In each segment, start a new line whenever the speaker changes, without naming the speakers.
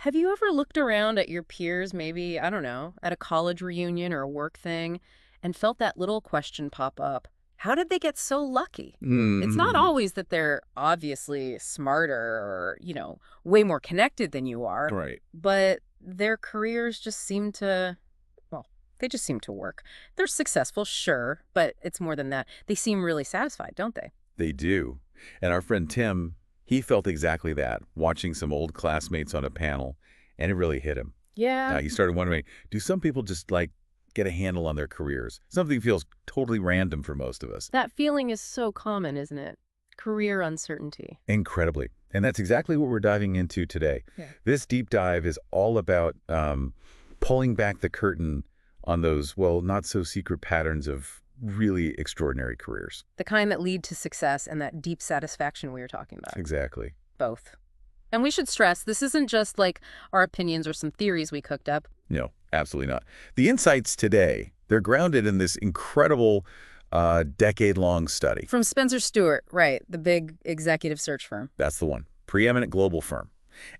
Have you ever looked around at your peers, maybe, I don't know, at a college reunion or a work thing, and felt that little question pop up? How did they get so lucky? It's not
Mm,
always that they're obviously smarter or, way more connected than you are,
right.
but their careers just seem to, well, they just seem to work. They're successful, sure, but it's more than that. They seem really satisfied, don't they?
They do. And our friend Tim, he felt exactly that, watching some old classmates on a panel, and it really hit him.
Yeah,
He started wondering, do some people just, like, get a handle on their careers? Something feels totally random for most of us.
that feeling is so common, isn't it? Career uncertainty.
Incredibly. And that's exactly what we're diving into today.
Yeah.
This deep dive is all about pulling back the curtain on those, well, not-so-secret patterns of really extraordinary careers.
The kind that lead to success and that deep satisfaction we were talking about.
Exactly.
Both. And we should stress this isn't just like our opinions or some theories we cooked up.
No, absolutely not. The insights today, they're grounded in this incredible decade-long study.
From Spencer Stewart, right, the big executive search firm.
That's the one. Preeminent global firm.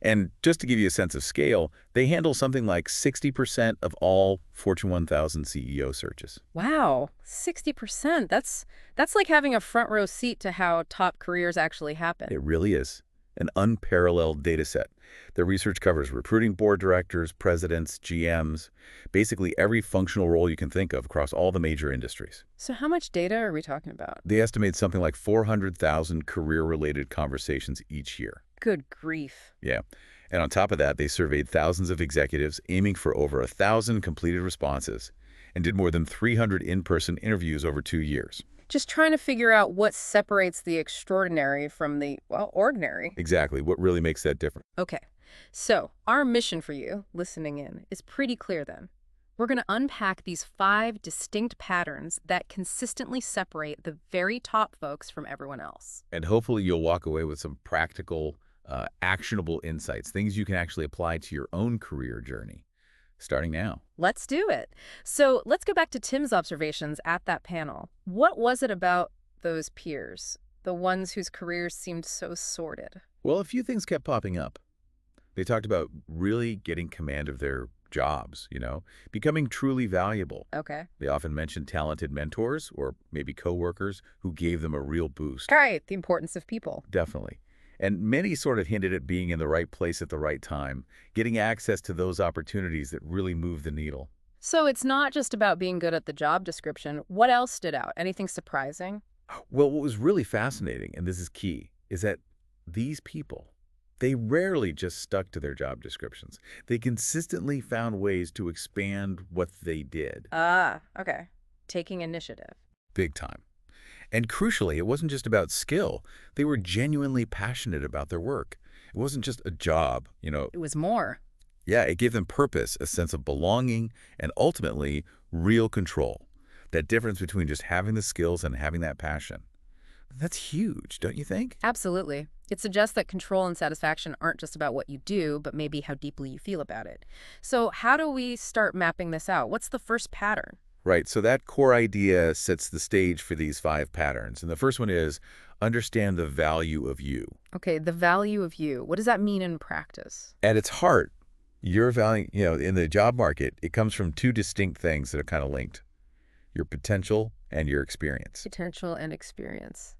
And just to give you a sense of scale, they handle something like 60% of all Fortune 1000 CEO searches.
Wow, 60%. That's like having a front row seat to how top careers actually happen.
It really is an unparalleled data set. Their research covers recruiting board directors, presidents, GMs, basically every functional role you can think of across all the major industries.
So how much data are we talking about?
They estimate something like 400,000 career-related conversations each year.
Good grief.
Yeah. And on top of that, they surveyed thousands of executives, aiming for over 1,000 completed responses, and did more than 300 in-person interviews over 2 years.
Just trying to figure out what separates the extraordinary from the, well, ordinary.
Exactly. What really makes that different?
Okay, so our mission for you, listening in, is pretty clear then. We're going to unpack these 5 distinct patterns that consistently separate the very top folks from everyone else.
And hopefully you'll walk away with some practical, actionable insights, things you can actually apply to your own career journey, starting now.
Let's do it. So let's go back to Tim's observations at that panel. What was it about those peers, the ones whose careers seemed so sordid?
Well, a few things kept popping up. They talked about really getting command of their jobs, becoming truly valuable.
Okay.
They often mentioned talented mentors or maybe coworkers who gave them a real boost.
Right, the importance of people.
Definitely. And many sort of hinted at being in the right place at the right time, getting access to those opportunities that really move the needle.
So it's not just about being good at the job description. What else stood out? Anything surprising?
Well, what was really fascinating, and this is key, is that these people, they rarely just stuck to their job descriptions. They consistently found ways to expand what they did,
Ah, okay. Taking initiative.
big time. And crucially, it wasn't just about skill. They were genuinely passionate about their work. It wasn't just a job.
It was more.
Yeah, it gave them purpose, a sense of belonging, and ultimately, real control. That difference between just having the skills and having that passion. That's huge, don't you think?
Absolutely. It suggests that control and satisfaction aren't just about what you do, but maybe how deeply you feel about it. So how do we start mapping this out? What's the first pattern?
Right, so that core idea sets the stage for these 5 patterns. And the first one is understand the value of you.
Okay, the value of you. What does that mean in practice?
At its heart, your value, in the job market, it comes from 2 distinct things that are kind of linked. Your potential and your experience.
Potential and experience.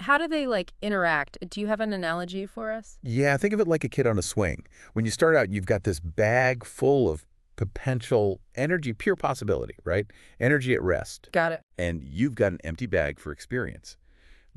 How do they interact? Do you have an analogy for us?
Yeah, think of it like a kid on a swing. When you start out, you've got this bag full of potential energy, pure possibility, right? Energy at rest.
Got it.
And you've got an empty bag for experience.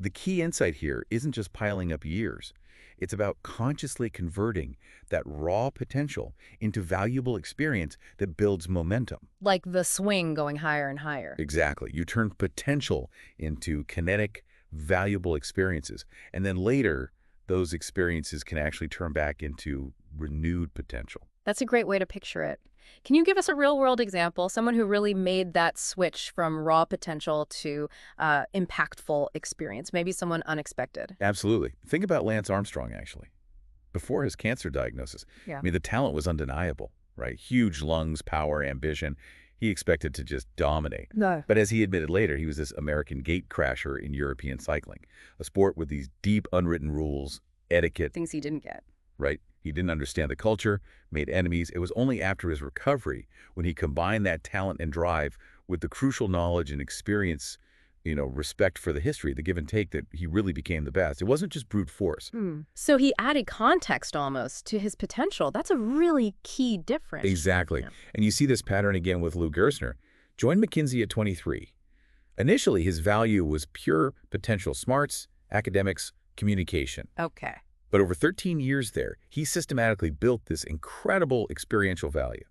The key insight here isn't just piling up years. It's about consciously converting that raw potential into valuable experience that builds momentum.
Like the swing going higher and higher.
Exactly. You turn potential into kinetic, valuable experiences. And then later, those experiences can actually turn back into renewed potential.
That's a great way to picture it. Can you give us a real-world example, someone who really made that switch from raw potential to impactful experience, maybe someone unexpected?
Absolutely. Think about Lance Armstrong, actually. Before his cancer diagnosis,
Yeah.
I mean, the talent was undeniable, right? Huge lungs, power, ambition. He expected to just dominate.
No.
But as he admitted later, he was this American gate crasher in European cycling, a sport with these deep unwritten rules, etiquette.
Things he didn't get.
right? He didn't understand the culture, made enemies. It was only after his recovery when he combined that talent and drive with the crucial knowledge and experience, respect for the history, the give and take, that he really became the best. It wasn't just brute force.
So he added context almost to his potential. That's a really key difference.
Exactly.
Yeah.
And you see this pattern again with Lou Gerstner. Joined McKinsey at 23. Initially, his value was pure potential smarts, academics, communication.
Okay.
But over 13 years there, he systematically built this incredible experiential value,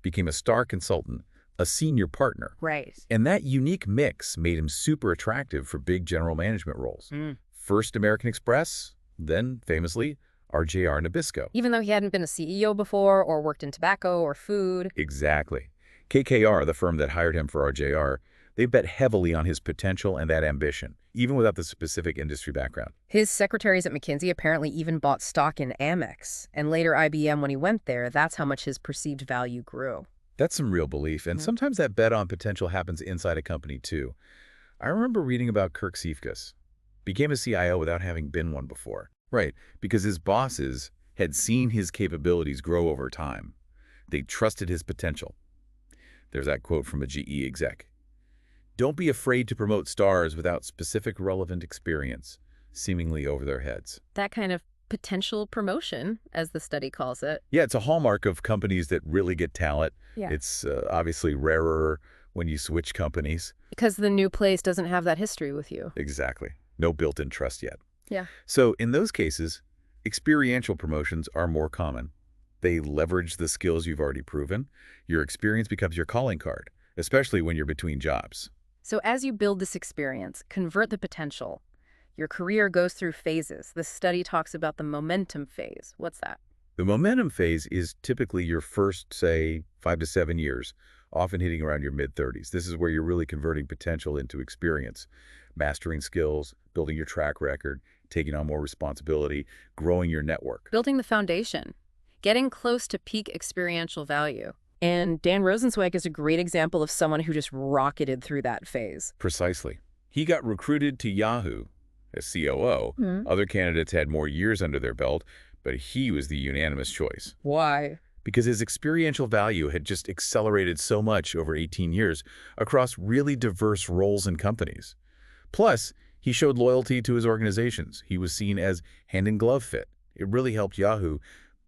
became a star consultant, a senior partner.
Right.
And that unique mix made him super attractive for big general management roles. First American Express, then famously RJR Nabisco.
Even though he hadn't been a CEO before or worked in tobacco or food.
Exactly. KKR, the firm that hired him for RJR, they bet heavily on his potential and that ambition, even without the specific industry background.
His secretaries at McKinsey apparently even bought stock in Amex, and later IBM when he went there. That's how much his perceived value grew.
That's some real belief, and sometimes that bet on potential happens inside a company too. I remember reading about Kirk Siefkas. Became a CIO without having been one before. Right, because his bosses had seen his capabilities grow over time. They trusted his potential. There's that quote from a GE exec. Don't be afraid to promote stars without specific relevant experience, seemingly over their heads.
That kind of potential promotion, as the study calls it.
Yeah, it's a hallmark of companies that really get talent.
Yeah.
It's obviously rarer when you switch companies.
Because the new place doesn't have that history with you.
Exactly. No built-in trust yet.
Yeah.
So in those cases, experiential promotions are more common. They leverage the skills you've already proven. Your experience becomes your calling card, especially when you're between jobs.
So as you build this experience, convert the potential. Your career goes through phases. This study talks about the momentum phase. What's that?
The momentum phase is typically your first, say, 5 to 7 years, often hitting around your mid-30s. This is where you're really converting potential into experience, mastering skills, building your track record, taking on more responsibility, growing your network.
Building the foundation. Getting close to peak experiential value. And Dan Rosenzweig is a great example of someone who just rocketed through that phase.
Precisely. He got recruited to Yahoo as COO. Other candidates had more years under their belt, but he was the unanimous choice.
Why?
Because his experiential value had just accelerated so much over 18 years across really diverse roles and companies. Plus, he showed loyalty to his organizations. He was seen as hand-in-glove fit. It really helped Yahoo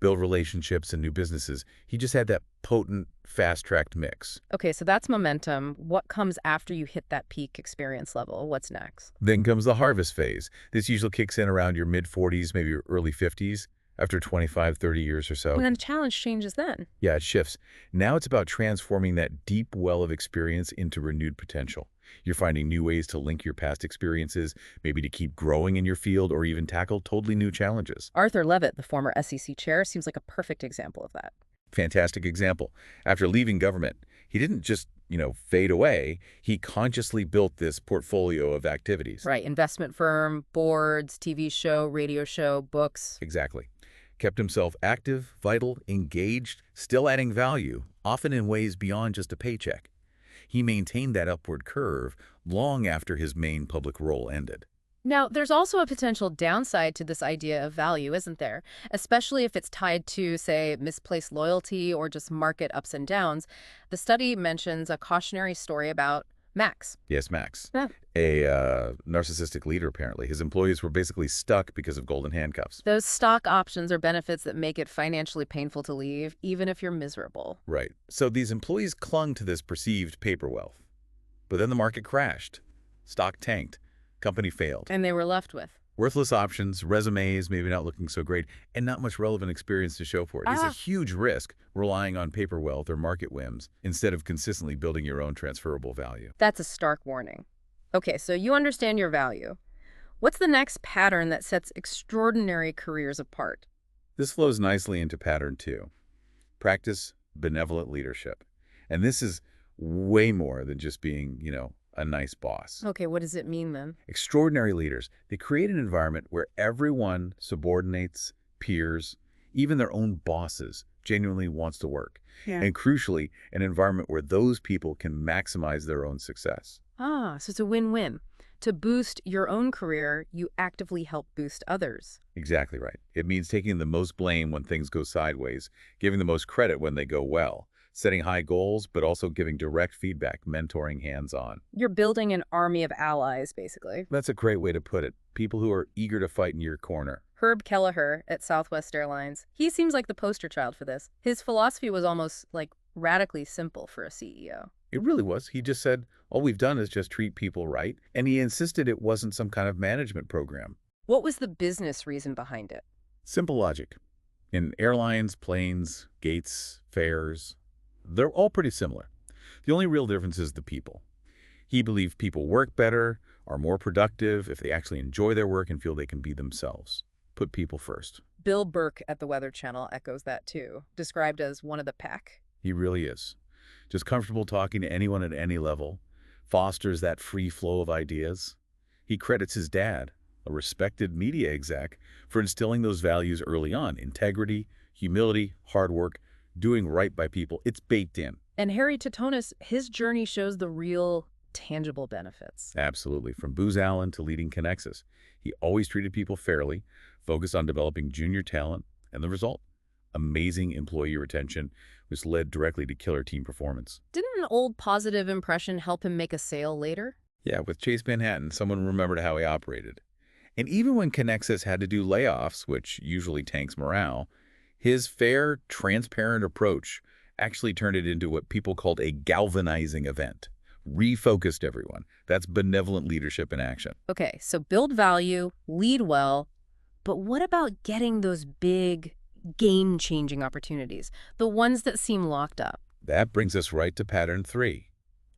build relationships and new businesses. He just had that potent, fast-tracked mix.
Okay, so that's momentum. What comes after you hit that peak experience level? What's next?
Then comes the harvest phase. This usually kicks in around your mid-40s, maybe your early 50s, after 25, 30 years or so.
And then the challenge changes then.
Yeah, it shifts. Now it's about transforming that deep well of experience into renewed potential. You're finding new ways to link your past experiences, maybe to keep growing in your field or even tackle totally new challenges.
Arthur Levitt, the former SEC chair, seems like a perfect example of that.
Fantastic example. After leaving government, he didn't just, fade away. He consciously built this portfolio of activities.
Right, investment firm, boards, TV show, radio show, books.
Exactly. Kept himself active, vital, engaged, still adding value, often in ways beyond just a paycheck. He maintained that upward curve long after his main public role ended.
Now, there's also a potential downside to this idea of value, isn't there? Especially if it's tied to, say, misplaced loyalty or just market ups and downs. The study mentions a cautionary story about Max.
Yes, Max.
Yeah.
A narcissistic leader, apparently. His employees were basically stuck because of golden handcuffs.
Those stock options are benefits that make it financially painful to leave, even if you're miserable.
Right. So these employees clung to this perceived paper wealth. But then the market crashed. Stock tanked. Company failed.
And they were left with
worthless options, resumes maybe not looking so great, and not much relevant experience to show for it. It's a huge risk relying on paper wealth or market whims instead of consistently building your own transferable value.
That's a stark warning. Okay, so you understand your value. What's the next pattern that sets extraordinary careers apart?
This flows nicely into pattern 2. Practice benevolent leadership. And this is way more than just being, a nice boss.
Okay, what does it mean then?
Extraordinary leaders, they create an environment where everyone, subordinates, peers, even their own bosses, genuinely wants to work.
Yeah.
And crucially, an environment where those people can maximize their own success.
So it's a win-win. To boost your own career, you actively help boost others.
Exactly right. It means taking the most blame when things go sideways, giving the most credit when they go well, setting high goals, but also giving direct feedback, mentoring hands-on.
You're building an army of allies, basically.
That's a great way to put it. People who are eager to fight in your corner.
Herb Kelleher at Southwest Airlines. He seems like the poster child for this. His philosophy was almost like radically simple for a CEO.
It really was. He just said, all we've done is just treat people right. And he insisted it wasn't some kind of management program.
What was the business reason behind it?
Simple logic. In airlines, planes, gates, fares, they're all pretty similar. The only real difference is the people. He believed people work better, are more productive if they actually enjoy their work and feel they can be themselves. Put people first.
Bill Burke at the Weather Channel echoes that too, described as one of the pack.
He really is. Just comfortable talking to anyone at any level, fosters that free flow of ideas. He credits his dad, a respected media exec, for instilling those values early on. Integrity, humility, hard work, doing right by people. It's baked in.
And Harry Titonis, his journey shows the real, tangible benefits.
Absolutely. From Booz Allen to leading Connexus, he always treated people fairly, focused on developing junior talent, and the result? Amazing employee retention, which led directly to killer team performance.
Didn't an old positive impression help him make a sale later?
Yeah, with Chase Manhattan, someone remembered how he operated. And even when Connexus had to do layoffs, which usually tanks morale, his fair, transparent approach actually turned it into what people called a galvanizing event. Refocused everyone. That's benevolent leadership in action.
Okay, so build value, lead well, but what about getting those big, game-changing opportunities, the ones that seem locked up?
That brings us right to pattern 3.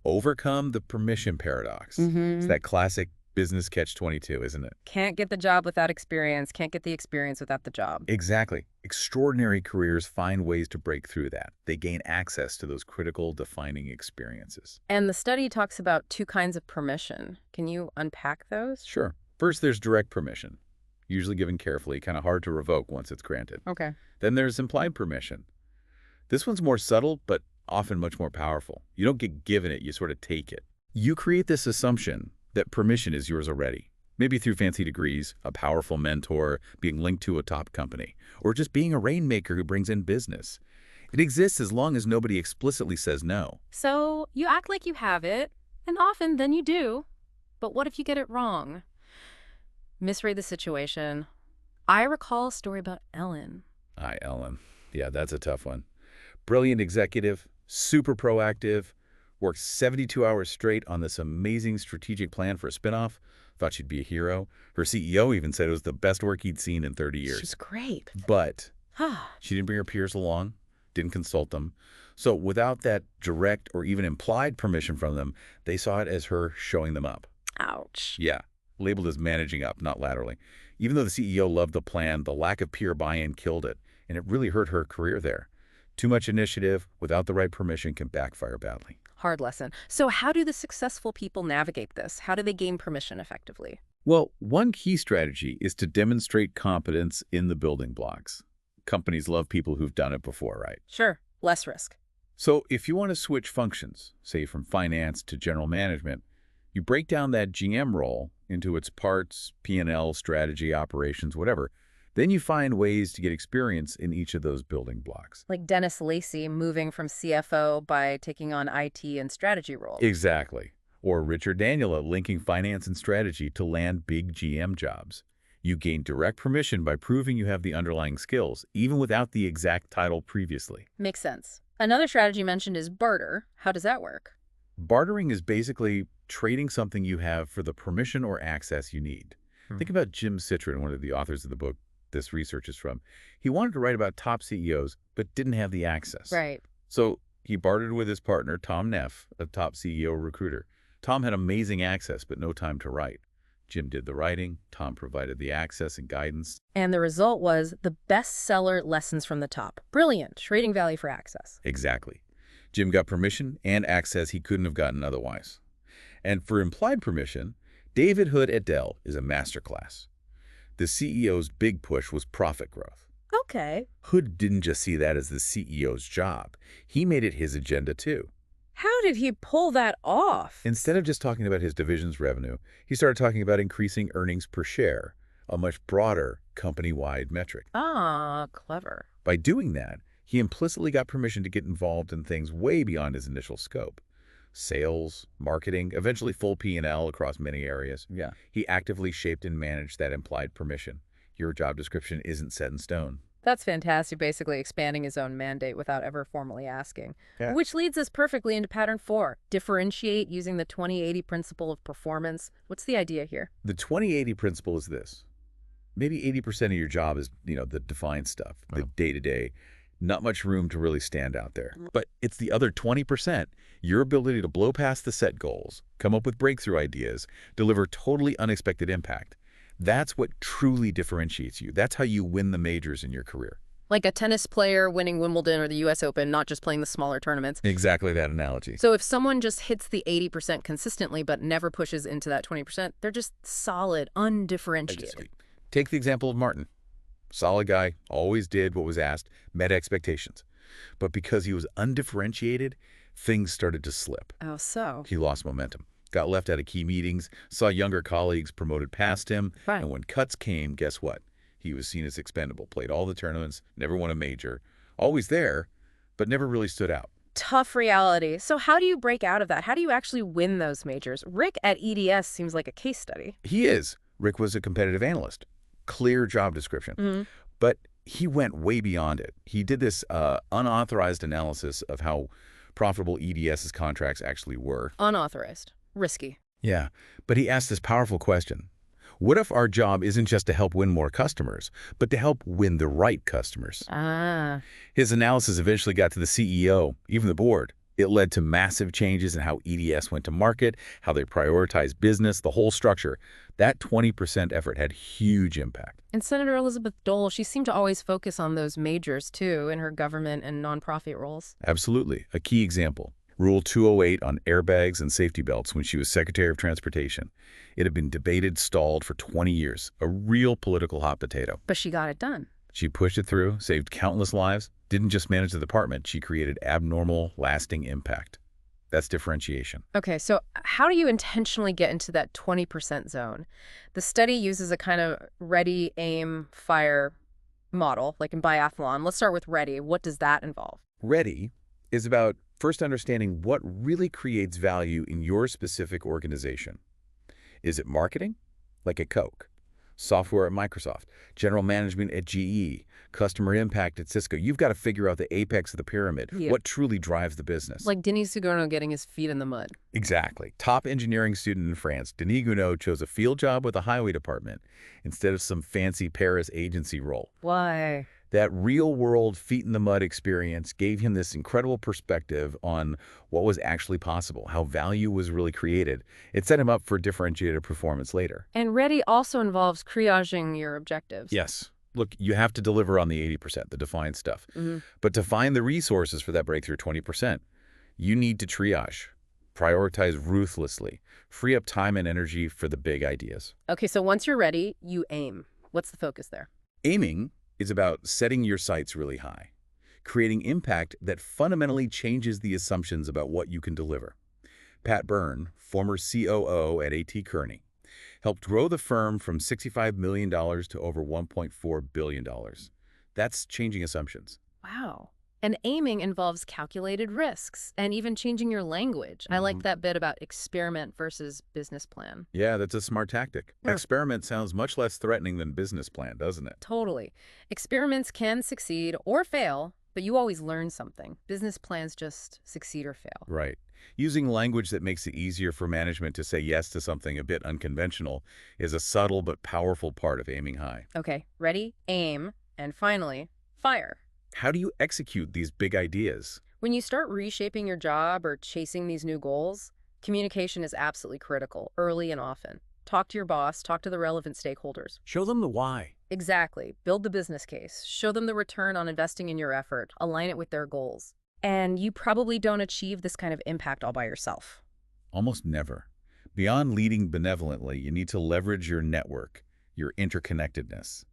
Overcome the permission paradox. It's that classic business catch-22, isn't it?
Can't get the job without experience, can't get the experience without the job.
Exactly. Extraordinary careers find ways to break through that. They gain access to those critical, defining experiences.
And the study talks about 2 kinds of permission. Can you unpack those?
Sure. First, there's direct permission, usually given carefully, kind of hard to revoke once it's granted.
Okay.
Then there's implied permission. This one's more subtle, but often much more powerful. You don't get given it, you sort of take it. You create this assumption that permission is yours already, maybe through fancy degrees, a powerful mentor, being linked to a top company, or just being a rainmaker who brings in business. It exists as long as nobody explicitly says no.
So you act like you have it, and often then you do. But what if you get it wrong? Misread the situation. I recall a story about Ellen.
Hi, Ellen. Yeah, that's a tough one. Brilliant executive, super proactive, worked 72 hours straight on this amazing strategic plan for a spinoff. Thought she'd be a hero. Her CEO even said it was the best work he'd seen in 30 years.
She's great.
But she didn't bring her peers along, didn't consult them. So without that direct or even implied permission from them, they saw it as her showing them up.
Ouch.
Yeah, labeled as managing up, not laterally. Even though the CEO loved the plan, the lack of peer buy-in killed it, and it really hurt her career there. Too much initiative without the right permission can backfire badly.
Hard lesson. So how do the successful people navigate this? How do they gain permission effectively?
Well, one key strategy is to demonstrate competence in the building blocks. Companies love people who've done it before, right?
Sure. Less risk.
So if you want to switch functions, say from finance to general management, you break down that GM role into its parts, P&L, strategy, operations, whatever. Then you find ways to get experience in each of those building blocks.
Like Dennis Lacey moving from CFO by taking on IT and strategy roles.
Exactly. Or Richard Daniela linking finance and strategy to land big GM jobs. You gain direct permission by proving you have the underlying skills, even without the exact title previously.
Makes sense. Another strategy mentioned is barter. How does that work?
Bartering is basically trading something you have for the permission or access you need. Think about Jim Citrin, one of the authors of the book this research is from. He wanted to write about top CEOs, but didn't have the access.
Right.
So he bartered with his partner, Tom Neff, a top CEO recruiter. Tom had amazing access, but no time to write. Jim did the writing, Tom provided the access and guidance.
And the result was the bestseller Lessons from the Top. Brilliant. Trading value for access.
Exactly. Jim got permission and access he couldn't have gotten otherwise. And for implied permission, David Hood at Dell is a masterclass. The CEO's big push was profit growth.
Okay.
Hood didn't just see that as the CEO's job. He made it his agenda too.
How did he pull that off?
Instead of just talking about his division's revenue, he started talking about increasing earnings per share, a much broader company-wide metric.
Ah, clever.
By doing that, he implicitly got permission to get involved in things way beyond his initial scope. Sales, marketing, eventually full P&L across many areas.
Yeah.
He actively shaped and managed that implied permission. Your job description isn't set in stone.
That's fantastic, basically expanding his own mandate without ever formally asking.
Yeah.
Which leads us perfectly into pattern 4. Differentiate using the 20-80 principle of performance. What's the idea here?
The 20-80 principle is this. Maybe 80% of your job is, the defined stuff, the day-to-day. Not much room to really stand out there. But it's the other 20%, your ability to blow past the set goals, come up with breakthrough ideas, deliver totally unexpected impact. That's what truly differentiates you. That's how you win the majors in your career.
Like a tennis player winning Wimbledon or the US Open, not just playing the smaller tournaments.
Exactly that analogy.
So if someone just hits the 80% consistently but never pushes into that 20%, they're just solid, undifferentiated.
Take the example of Martin. Solid guy, always did what was asked, met expectations. But because he was undifferentiated, things started to slip.
Oh, so?
He lost momentum, got left out of key meetings, saw younger colleagues promoted past him,
Right.
and when cuts came, guess what? He was seen as expendable, played all the tournaments, never won a major, always there, but never really stood out.
Tough reality. So how do you break out of that? How do you actually win those majors? Rick at EDS seems like a case study.
He is. Rick was a competitive analyst. Clear job description. But he went way beyond it. He did this unauthorized analysis of how profitable EDS's contracts actually were.
Unauthorized. Risky.
Yeah, but he asked this powerful question. What if our job isn't just to help win more customers, but to help win the right customers?
Ah.
His analysis eventually got to the CEO, even the board. It led to massive changes in how EDS went to market, how they prioritized business, the whole structure. That 20% effort had huge impact.
And Senator Elizabeth Dole, she seemed to always focus on those majors, too, in her government and nonprofit roles.
Absolutely. A key example. Rule 208 on airbags and safety belts when she was Secretary of Transportation. It had been debated, stalled for 20 years. A real political hot potato.
But she got it done.
She pushed it through, saved countless lives, didn't just manage the department, she created abnormal, lasting impact. That's differentiation.
Okay, so how do you intentionally get into that 20% zone? The study uses a kind of ready, aim, fire model, like in biathlon. Let's start with ready. What does that involve?
Ready is about first understanding what really creates value in your specific organization. Is it marketing? Like at Coke. Software at Microsoft, general management at GE, customer impact at Cisco. You've got to figure out the apex of the pyramid, what truly drives the business.
Like Denis Sugarno getting his feet in the mud.
Exactly. Top engineering student in France, Denis Gounod chose a field job with the highway department instead of some fancy Paris agency role.
Why?
That real-world feet-in-the-mud experience gave him this incredible perspective on what was actually possible, how value was really created. It set him up for differentiated performance later.
And ready also involves triaging your objectives.
Yes. Look, you have to deliver on the 80%, the defined stuff. But to find the resources for that breakthrough 20%, you need to triage, prioritize ruthlessly, free up time and energy for the big ideas.
Okay, so once you're ready, you aim. What's the focus there?
Aiming is about setting your sights really high, creating impact that fundamentally changes the assumptions about what you can deliver. Pat Byrne, former COO at A.T. Kearney, helped grow the firm from $65 million to over $1.4 billion. That's changing assumptions.
Wow. And aiming involves calculated risks and even changing your language. I like that bit about experiment versus business plan.
Yeah, that's a smart tactic. Experiment sounds much less threatening than business plan, doesn't it?
Totally. Experiments can succeed or fail, but you always learn something. Business plans just succeed or fail.
Right. Using language that makes it easier for management to say yes to something a bit unconventional is a subtle but powerful part of aiming high.
Okay, ready, aim, and finally, fire.
How do you execute these big ideas?
When you start reshaping your job or chasing these new goals, communication is absolutely critical, early and often. Talk to your boss, talk to the relevant stakeholders.
Show them the why.
Exactly. Build the business case. Show them the return on investing in your effort. Align it with their goals. And you probably don't achieve this kind of impact all by yourself.
Almost never. Beyond leading benevolently, you need to leverage your network, your interconnectedness.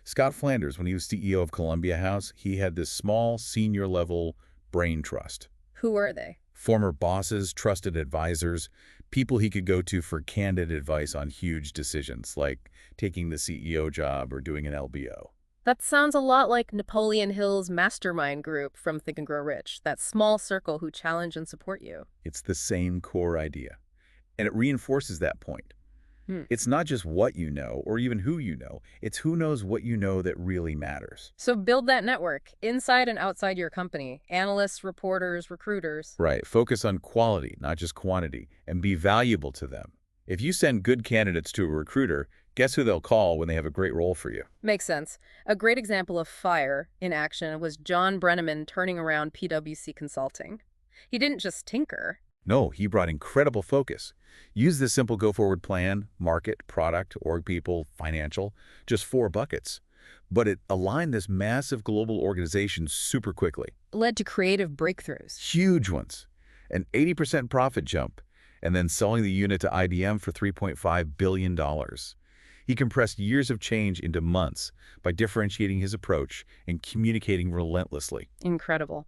Scott Flanders, when he was CEO of Columbia House, he had this small, senior-level brain trust.
Who were they?
Former bosses, trusted advisors, people he could go to for candid advice on huge decisions, like taking the CEO job or doing an LBO.
That sounds a lot like Napoleon Hill's mastermind group from Think and Grow Rich, that small circle who challenge and support you.
It's the same core idea, and it reinforces that point.
Hmm.
It's not just what you know or even who you know. It's who knows what you know that really matters.
So build that network, inside and outside your company, analysts, reporters, recruiters.
Right. Focus on quality, not just quantity, and be valuable to them. If you send good candidates to a recruiter, guess who they'll call when they have a great role for you?
Makes sense. A great example of fire in action was John Brenneman turning around PwC Consulting. He didn't just tinker.
No, he brought incredible focus. Use this simple go-forward plan, market, product, org people, financial, just 4 buckets. But it aligned this massive global organization super quickly.
Led to creative breakthroughs.
Huge ones. An 80% profit jump, and then selling the unit to IBM for $3.5 billion. He compressed years of change into months by differentiating his approach and communicating relentlessly.
Incredible.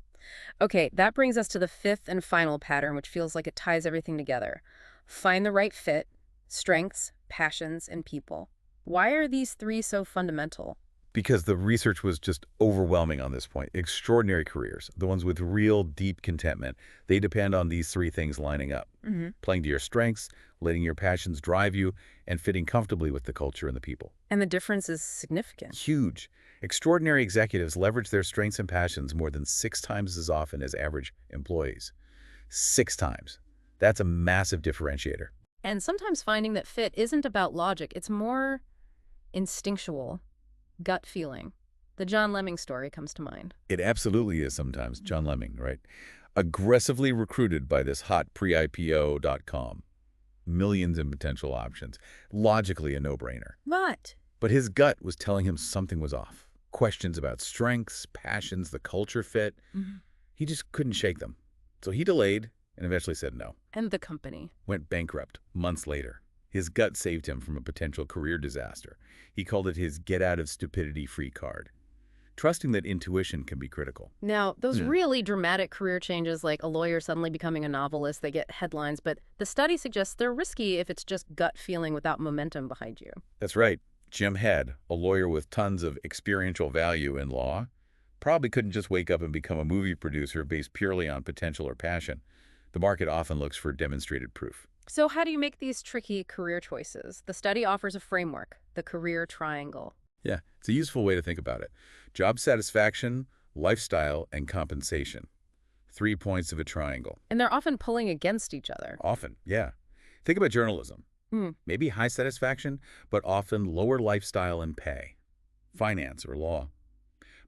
Okay, that brings us to the fifth and final pattern, which feels like it ties everything together. Find the right fit, strengths, passions, and people. Why are these 3 so fundamental?
Because the research was just overwhelming on this point. Extraordinary careers, the ones with real deep contentment, they depend on these 3 things lining up. Playing to your strengths, letting your passions drive you, and fitting comfortably with the culture and the people.
And the difference is significant.
Huge. Extraordinary executives leverage their strengths and passions more than 6 times as often as average employees. 6 times. That's a massive differentiator.
And sometimes finding that fit isn't about logic, it's more instinctual, gut feeling. The John Lemming story comes to mind.
It absolutely is sometimes. John Lemming, right? Aggressively recruited by this hot pre-IPO.com. Millions in potential options. Logically a no-brainer.
But
But his gut was telling him something was off. Questions about strengths, passions, the culture fit. He just couldn't shake them. So he delayed and eventually said no.
and the company.
Went bankrupt months later. His gut saved him from a potential career disaster. He called it his get-out-of-stupidity-free card. Trusting that intuition can be critical.
Now, those really dramatic career changes, like a lawyer suddenly becoming a novelist, they get headlines, but the study suggests they're risky if it's just gut feeling without momentum behind you.
That's right. Jim Head, a lawyer with tons of experiential value in law, probably couldn't just wake up and become a movie producer based purely on potential or passion. The market often looks for demonstrated proof.
So how do you make these tricky career choices? The study offers a framework, the career triangle.
Yeah, it's a useful way to think about it. Job satisfaction, lifestyle, and compensation. 3 points of a triangle.
And they're often pulling against each other.
Often, yeah. Think about journalism. Maybe high satisfaction, but often lower lifestyle and pay. Finance or law.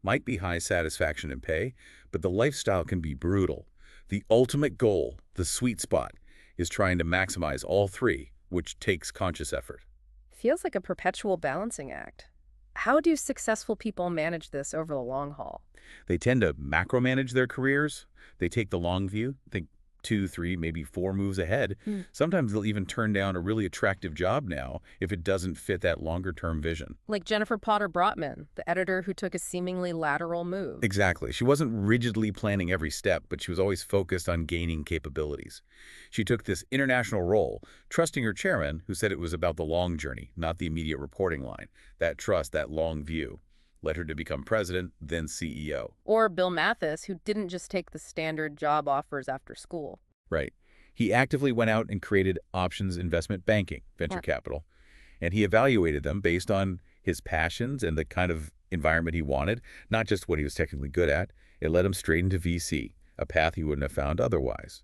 Might be high satisfaction and pay, but the lifestyle can be brutal. The ultimate goal, the sweet spot, is trying to maximize all 3, which takes conscious effort.
Feels like a perpetual balancing act. How do successful people manage this over the long haul?
They tend to macro-manage their careers. They take the long view, think 2, 3, maybe 4 moves ahead. Sometimes they'll even turn down a really attractive job now if it doesn't fit that longer-term vision.
Like Jennifer Potter Brotman, the editor who took a seemingly lateral move.
Exactly. She wasn't rigidly planning every step, but she was always focused on gaining capabilities. She took this international role, trusting her chairman, who said it was about the long journey, not the immediate reporting line. That trust, that long view, led her to become president, then CEO.
Or Bill Mathis, who didn't just take the standard job offers after school.
Right. He actively went out and created options investment banking, venture capital, and he evaluated them based on his passions and the kind of environment he wanted, not just what he was technically good at. It led him straight into VC, a path he wouldn't have found otherwise.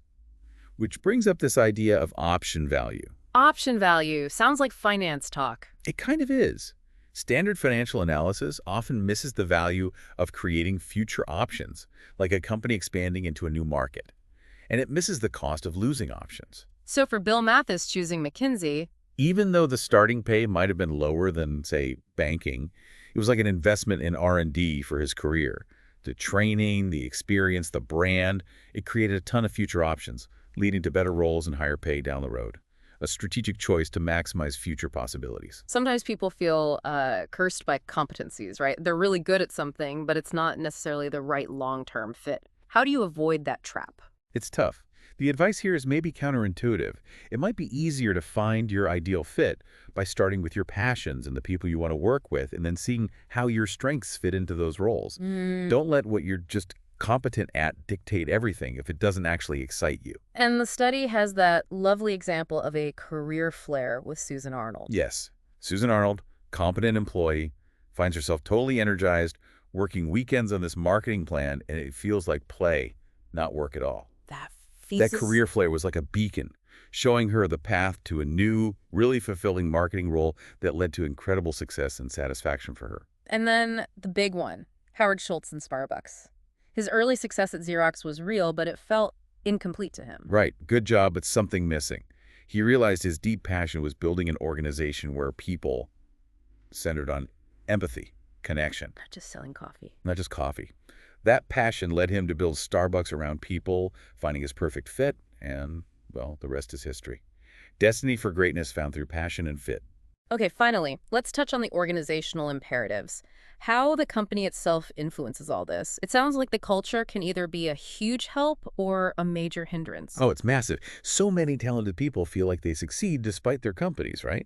Which brings up this idea of option value.
Option value sounds like finance talk.
It kind of is. Standard financial analysis often misses the value of creating future options, like a company expanding into a new market. And it misses the cost of losing options.
So for Bill Mathis choosing McKinsey,
Even though the starting pay might have been lower than, say, banking, it was like an investment in R&D for his career. The training, the experience, the brand, it created a ton of future options, leading to better roles and higher pay down the road. A strategic choice to maximize future possibilities.
sometimes people feel cursed by competencies, right? They're really good at something, but it's not necessarily the right long-term fit. How do you avoid that trap?
It's tough. The advice here is maybe counterintuitive. It might be easier to find your ideal fit by starting with your passions and the people you want to work with, and then seeing how your strengths fit into those roles. Don't let what you're just competent at dictate everything if it doesn't actually excite you.
And the study has that lovely example of a career flare with Susan Arnold.
Yes, Susan Arnold, competent employee, finds herself totally energized, working weekends on this marketing plan, and it feels like play, not work at all.
That
That
thesis.
career flare was like a beacon, showing her the path to a new, really fulfilling marketing role that led to incredible success and satisfaction for her.
And then the big one, Howard Schultz in Starbucks. His early success at Xerox was real, but it felt incomplete to him.
Right, good job, but something missing. He realized his deep passion was building an organization where people centered on empathy, connection,
Not just selling coffee.
not just coffee. That passion led him to build Starbucks around people, finding his perfect fit, and, well, the rest is history. Destiny for greatness found through passion and fit.
Okay, finally, let's touch on the organizational imperatives. How the company itself influences all this. It sounds like the culture can either be a huge help or a major hindrance.
Oh, it's massive. So many talented people feel like they succeed despite their companies, right?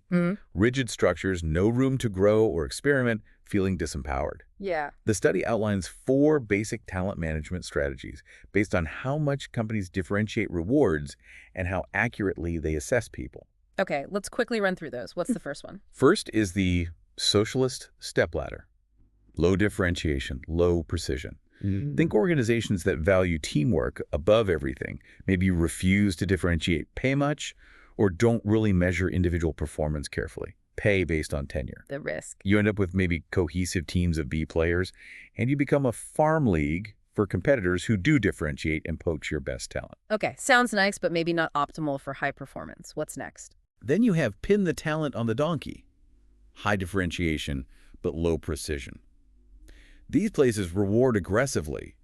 Rigid structures, no room to grow or experiment, feeling disempowered.
Yeah.
The study outlines 4 basic talent management strategies based on how much companies differentiate rewards and how accurately they assess people.
Okay, let's quickly run through those. What's the first one?
First is the socialist stepladder. Low differentiation, low precision. Think organizations that value teamwork above everything, maybe refuse to differentiate pay much, or don't really measure individual performance carefully. Pay based on tenure.
The risk.
You end up with maybe cohesive teams of B players, and you become a farm league for competitors who do differentiate and poach your best talent.
Okay, sounds nice, but maybe not optimal for high performance. What's next?
Then you have pin the talent on the donkey. High differentiation, but low precision. These places reward aggressively,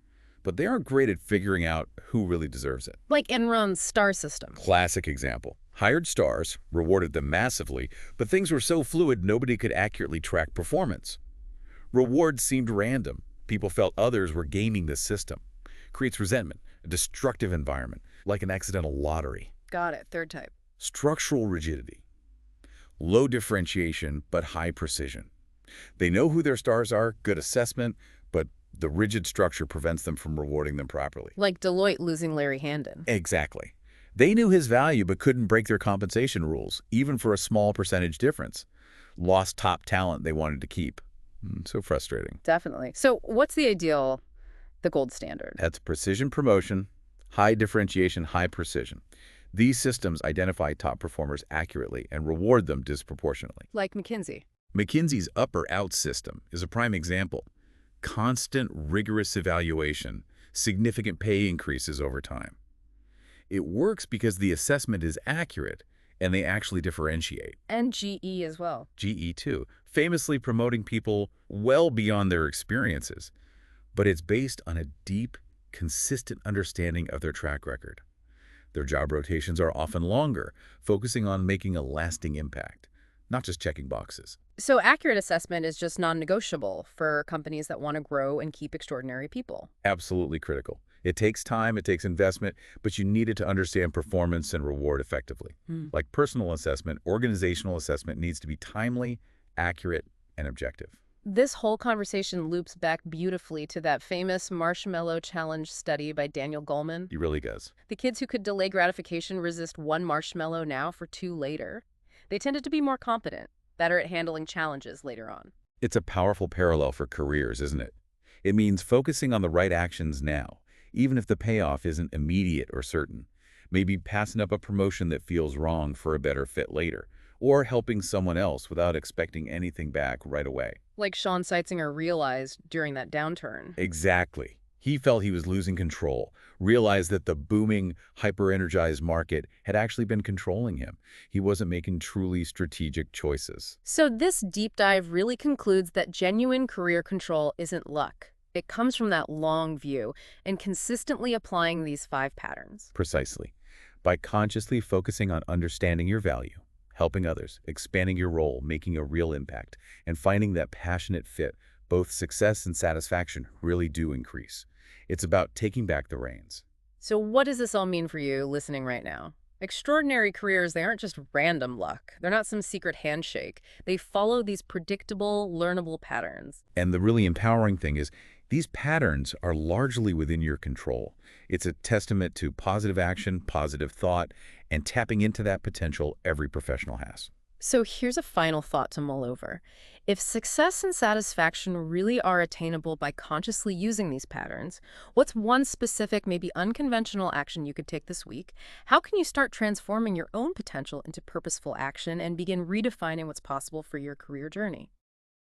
but they aren't great at figuring out who really deserves it.
Like Enron's star system.
Classic example. Hired stars, rewarded them massively, but things were so fluid nobody could accurately track performance. Rewards seemed random. People felt others were gaming the system. Creates resentment, a destructive environment, like an accidental lottery.
Got it. Third type.
Structural rigidity. Low differentiation, but high precision. They know who their stars are, good assessment, but the rigid structure prevents them from rewarding them properly.
Like Deloitte losing Larry Handon.
Exactly. They knew his value but couldn't break their compensation rules, even for a small percentage difference. Lost top talent they wanted to keep. So frustrating.
Definitely. So what's the ideal, the gold standard?
That's precision promotion, high differentiation, high precision. These systems identify top performers accurately and reward them disproportionately.
Like McKinsey.
McKinsey's up or out system is a prime example. Constant, rigorous evaluation, significant pay increases over time. It works because the assessment is accurate and they actually differentiate.
And GE as well.
GE too, famously promoting people well beyond their experiences. But it's based on a deep, consistent understanding of their track record. Their job rotations are often longer, focusing on making a lasting impact, not just checking boxes.
So accurate assessment is just non-negotiable for companies that want to grow and keep extraordinary people.
Absolutely critical. It takes time, it takes investment, but you need it to understand performance and reward effectively. Like personal assessment, organizational assessment needs to be timely, accurate, and objective.
This whole conversation loops back beautifully to that famous Marshmallow Challenge study by Daniel Goleman.
It really does.
The kids who could delay gratification resist one marshmallow now for 2 later. They tended to be more competent, better at handling challenges later on.
It's a powerful parallel for careers, isn't it? It means focusing on the right actions now, even if the payoff isn't immediate or certain. Maybe passing up a promotion that feels wrong for a better fit later, or helping someone else without expecting anything back right away.
Like Sean Seitzinger realized during that downturn.
Exactly. He felt he was losing control, realized that the booming, hyper-energized market had actually been controlling him. He wasn't making truly strategic choices.
So this deep dive really concludes that genuine career control isn't luck. It comes from that long view and consistently applying these 5 patterns.
Precisely. By consciously focusing on understanding your value, helping others, expanding your role, making a real impact, and finding that passionate fit, both success and satisfaction really do increase. It's about taking back the reins.
So what does this all mean for you listening right now? Extraordinary careers, they aren't just random luck. They're not some secret handshake. They follow these predictable, learnable patterns.
And the really empowering thing is these patterns are largely within your control. It's a testament to positive action, positive thought, and tapping into that potential every professional has.
So here's a final thought to mull over. If success and satisfaction really are attainable by consciously using these patterns, what's one specific, maybe unconventional action you could take this week? How can you start transforming your own potential into purposeful action and begin redefining what's possible for your career journey?